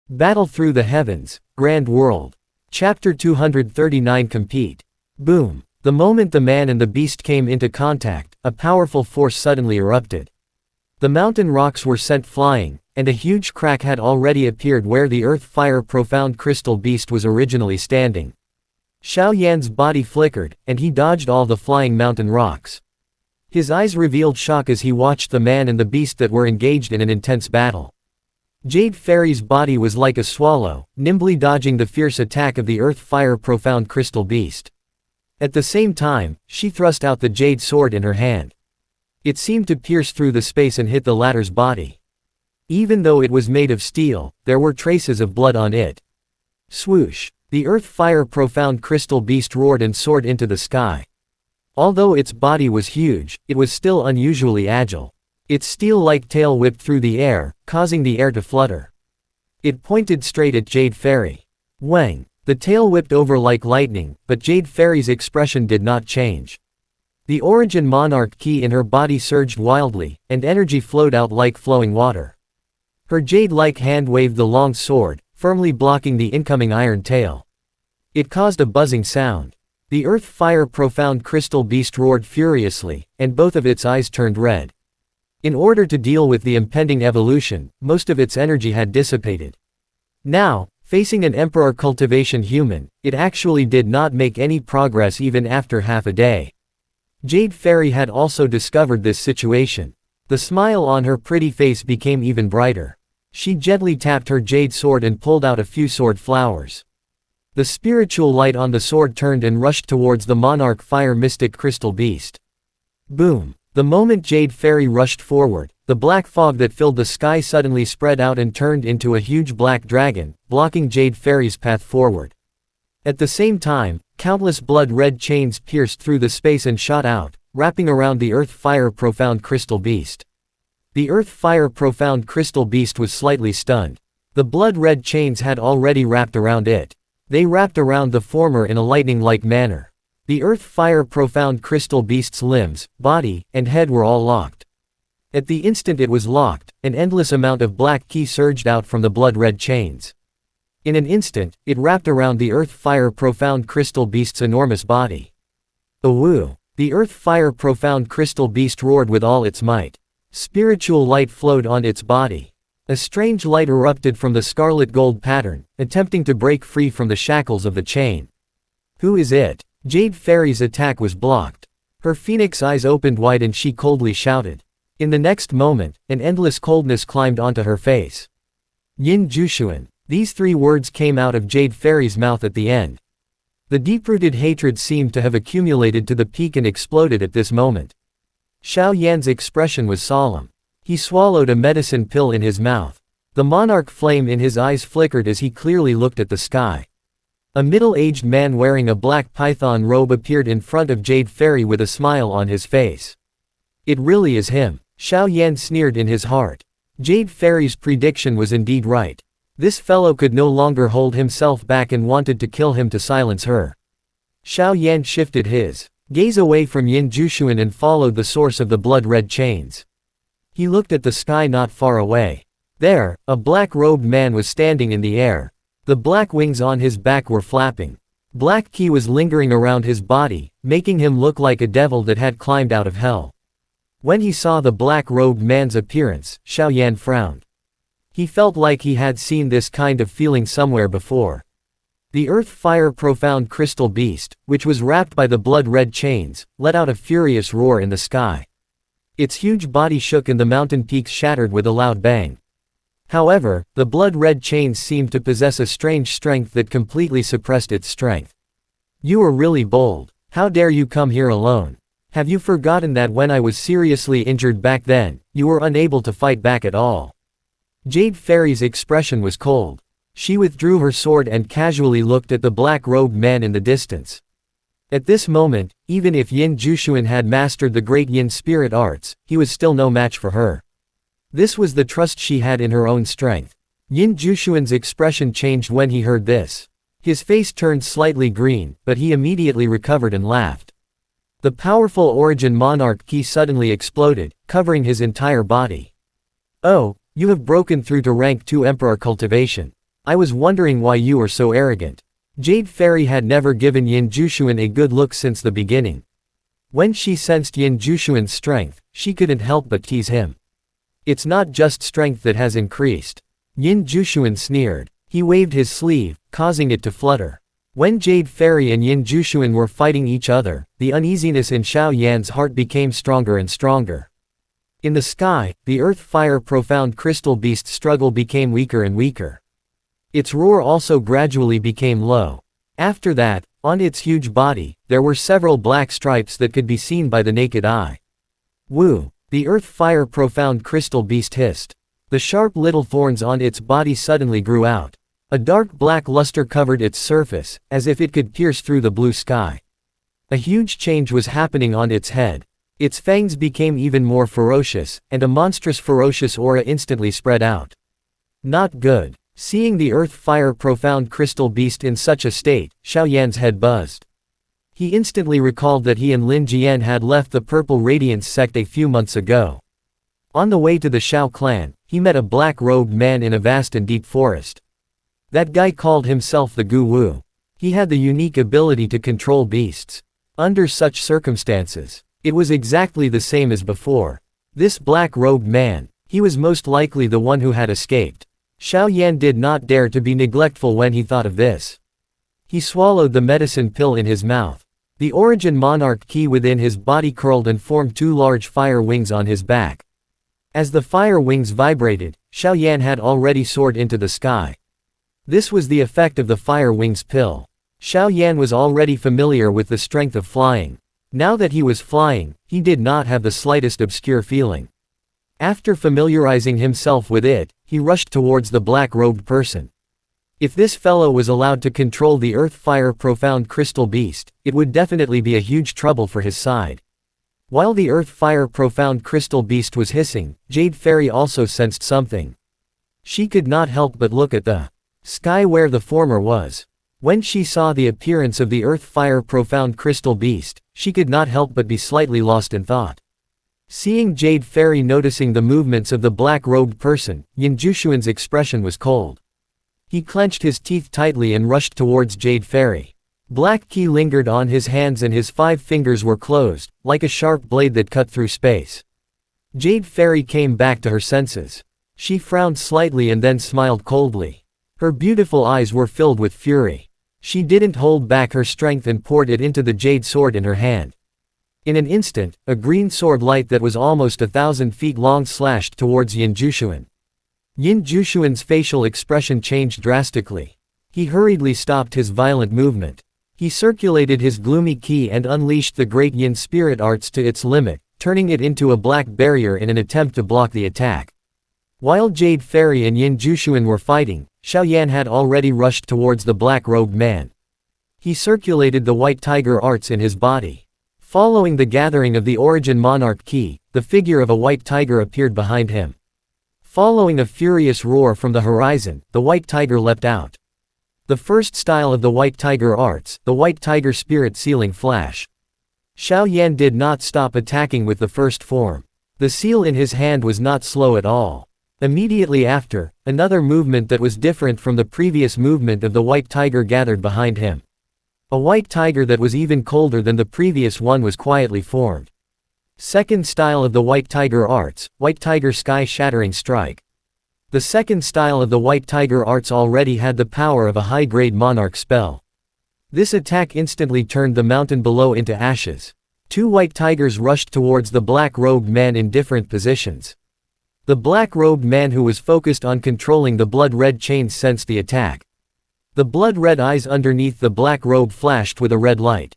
Battle through the heavens, Grand World. Chapter 239 Compete. Boom. The moment the man and the beast came into contact, a powerful force suddenly erupted. The mountain rocks were sent flying, and a huge crack had already appeared where the earth-fire profound crystal beast was originally standing. Xiao Yan's body flickered, and he dodged all the flying mountain rocks. His eyes revealed shock as he watched the man and the beast that were engaged in an intense battle. Jade Fairy's body was like a swallow, nimbly dodging the fierce attack of the earth-fire profound crystal beast. At the same time, she thrust out the jade sword in her hand. It seemed to pierce through the space and hit the latter's body. Even though it was made of steel, there were traces of blood on it. Swoosh! The earth-fire profound crystal beast roared and soared into the sky. Although its body was huge, it was still unusually agile. Its steel-like tail whipped through the air, causing the air to flutter. It pointed straight at Jade Fairy. Wang! The tail whipped over like lightning, but Jade Fairy's expression did not change. The Origin Monarch Ki in her body surged wildly, and energy flowed out like flowing water. Her jade-like hand waved the long sword, firmly blocking the incoming iron tail. It caused a buzzing sound. The earth-fire profound crystal beast roared furiously, and both of its eyes turned red. In order to deal with the impending evolution, most of its energy had dissipated. Now, facing an Emperor cultivation human, it actually did not make any progress even after half a day. Jade Fairy had also discovered this situation. The smile on her pretty face became even brighter. She gently tapped her jade sword and pulled out a few sword flowers. The spiritual light on the sword turned and rushed towards the monarch fire mystic crystal beast. Boom! The moment Jade Fairy rushed forward, the black fog that filled the sky suddenly spread out and turned into a huge black dragon, blocking Jade Fairy's path forward. At the same time, countless blood-red chains pierced through the space and shot out, wrapping around the earth-fire profound crystal beast. The earth-fire profound crystal beast was slightly stunned. The blood-red chains had already wrapped around it. They wrapped around the former in a lightning-like manner. The earth-fire profound crystal beast's limbs, body, and head were all locked. At the instant it was locked, an endless amount of black ki surged out from the blood-red chains. In an instant, it wrapped around the earth-fire profound crystal beast's enormous body. Awoo! The earth-fire profound crystal beast roared with all its might. Spiritual light flowed on its body. A strange light erupted from the scarlet gold pattern, attempting to break free from the shackles of the chain. Who is it? Jade Fairy's attack was blocked. Her phoenix eyes opened wide and she coldly shouted. In the next moment, an endless coldness climbed onto her face. Yin Jushuan. These three words came out of Jade Fairy's mouth at the end. The deep-rooted hatred seemed to have accumulated to the peak and exploded at this moment. Xiao Yan's expression was solemn. He swallowed a medicine pill in his mouth. The monarch flame in his eyes flickered as he clearly looked at the sky. A middle-aged man wearing a black python robe appeared in front of Jade Fairy with a smile on his face. It really is him. Xiao Yan sneered in his heart. Jade Fairy's prediction was indeed right. This fellow could no longer hold himself back and wanted to kill him to silence her. Xiao Yan shifted his gaze away from Yin Jushuan and followed the source of the blood-red chains. He looked at the sky not far away. There, a black-robed man was standing in the air. The black wings on his back were flapping. Black ki was lingering around his body, making him look like a devil that had climbed out of hell. When he saw the black-robed man's appearance, Xiao Yan frowned. He felt like he had seen this kind of feeling somewhere before. The earth-fire profound crystal beast, which was wrapped by the blood-red chains, let out a furious roar in the sky. Its huge body shook and the mountain peaks shattered with a loud bang. However, the blood-red chains seemed to possess a strange strength that completely suppressed its strength. You are really bold. How dare you come here alone? Have you forgotten that when I was seriously injured back then, you were unable to fight back at all? Jade Fairy's expression was cold. She withdrew her sword and casually looked at the black-robed man in the distance. At this moment, even if Yin Jushuan had mastered the great Yin spirit arts, he was still no match for her. This was the trust she had in her own strength. Yin Jushuan's expression changed when he heard this. His face turned slightly green, but he immediately recovered and laughed. The powerful Origin Monarch Ki suddenly exploded, covering his entire body. Oh, you have broken through to rank 2 Emperor cultivation. I was wondering why you were so arrogant. Jade Fairy had never given Yin Jushuan a good look since the beginning. When she sensed Yin Jushuan's strength, she couldn't help but tease him. It's not just strength that has increased. Yin Jushuan sneered. He waved his sleeve, causing it to flutter. When Jade Fairy and Yin Jushuan were fighting each other, the uneasiness in Xiao Yan's heart became stronger and stronger. In the sky, the earth-fire profound crystal beast's struggle became weaker and weaker. Its roar also gradually became low. After that, on its huge body, there were several black stripes that could be seen by the naked eye. Woo! The earth-fire profound crystal beast hissed. The sharp little thorns on its body suddenly grew out. A dark black luster covered its surface, as if it could pierce through the blue sky. A huge change was happening on its head. Its fangs became even more ferocious, and a monstrous ferocious aura instantly spread out. Not good. Seeing the earth-fire profound crystal beast in such a state, Xiao Yan's head buzzed. He instantly recalled that he and Lin Jian had left the Purple Radiance sect a few months ago. On the way to the Xiao clan, he met a black-robed man in a vast and deep forest. That guy called himself the Gu Wu. He had the unique ability to control beasts. Under such circumstances, it was exactly the same as before. This black-robed man, he was most likely the one who had escaped. Xiao Yan did not dare to be neglectful when he thought of this. He swallowed the medicine pill in his mouth. The Origin Monarch key within his body curled and formed two large fire wings on his back. As the fire wings vibrated, Xiao Yan had already soared into the sky. This was the effect of the Fire Wings pill. Xiao Yan was already familiar with the strength of flying. Now that he was flying, he did not have the slightest obscure feeling. After familiarizing himself with it, he rushed towards the black-robed person. If this fellow was allowed to control the earth-fire profound crystal beast, it would definitely be a huge trouble for his side. While the earth-fire profound crystal beast was hissing, Jade Fairy also sensed something. She could not help but look at the sky where the former was. When she saw the appearance of the earth-fire profound crystal beast, she could not help but be slightly lost in thought. Seeing Jade Fairy noticing the movements of the black-robed person, Yin Jushuan's expression was cold. He clenched his teeth tightly and rushed towards Jade Fairy. Black Qi lingered on his hands and his 5 fingers were closed, like a sharp blade that cut through space. Jade Fairy came back to her senses. She frowned slightly and then smiled coldly. Her beautiful eyes were filled with fury. She didn't hold back her strength and poured it into the jade sword in her hand. In an instant, a green sword light that was almost 1,000 feet long slashed towards Yin Jushuan. Yin Jushuan's facial expression changed drastically. He hurriedly stopped his violent movement. He circulated his gloomy ki and unleashed the great Yin spirit arts to its limit, turning it into a black barrier in an attempt to block the attack. While Jade Fairy and Yin Jushuan were fighting, Xiao Yan had already rushed towards the black-robed man. He circulated the white tiger arts in his body. Following the gathering of the Origin Monarch key, the figure of a white tiger appeared behind him. Following a furious roar from the horizon, the white tiger leapt out. The first style of the white tiger arts, the white tiger spirit sealing flash. Xiao Yan did not stop attacking with the first form. The seal in his hand was not slow at all. Immediately after, another movement that was different from the previous movement of the white tiger gathered behind him. A white tiger that was even colder than the previous one was quietly formed. Second style of the white tiger arts, white tiger sky-shattering strike. The second style of the white tiger arts already had the power of a high-grade monarch spell. This attack instantly turned the mountain below into ashes. 2 white tigers rushed towards the black-robed man in different positions. The black-robed man who was focused on controlling the blood-red chains sensed the attack. The blood-red eyes underneath the black robe flashed with a red light.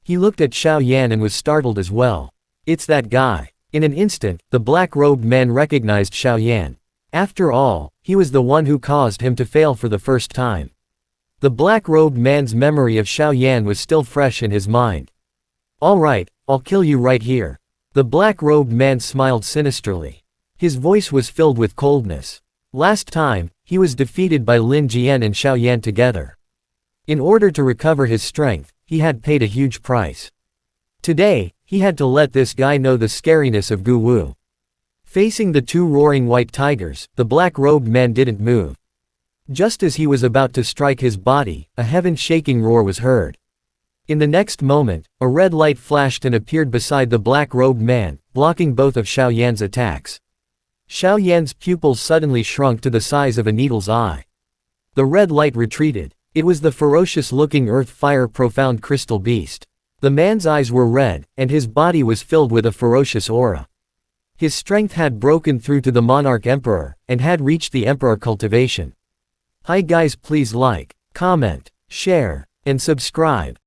He looked at Xiao Yan and was startled as well. It's that guy. In an instant, the black-robed man recognized Xiao Yan. After all, he was the one who caused him to fail for the first time. The black-robed man's memory of Xiao Yan was still fresh in his mind. All right, I'll kill you right here. The black-robed man smiled sinisterly. His voice was filled with coldness. Last time, he was defeated by Lin Jian and Xiao Yan together. In order to recover his strength, he had paid a huge price. Today, he had to let this guy know the scariness of Gu Wu. Facing the 2 roaring white tigers, the black-robed man didn't move. Just as he was about to strike his body, a heaven-shaking roar was heard. In the next moment, a red light flashed and appeared beside the black-robed man, blocking both of Xiao Yan's attacks. Xiao Yan's pupils suddenly shrunk to the size of a needle's eye. The red light retreated. It was the ferocious-looking earth-fire profound crystal beast. The man's eyes were red, and his body was filled with a ferocious aura. His strength had broken through to the monarch emperor, and had reached the emperor cultivation. Hi guys, please like, comment, share, and subscribe.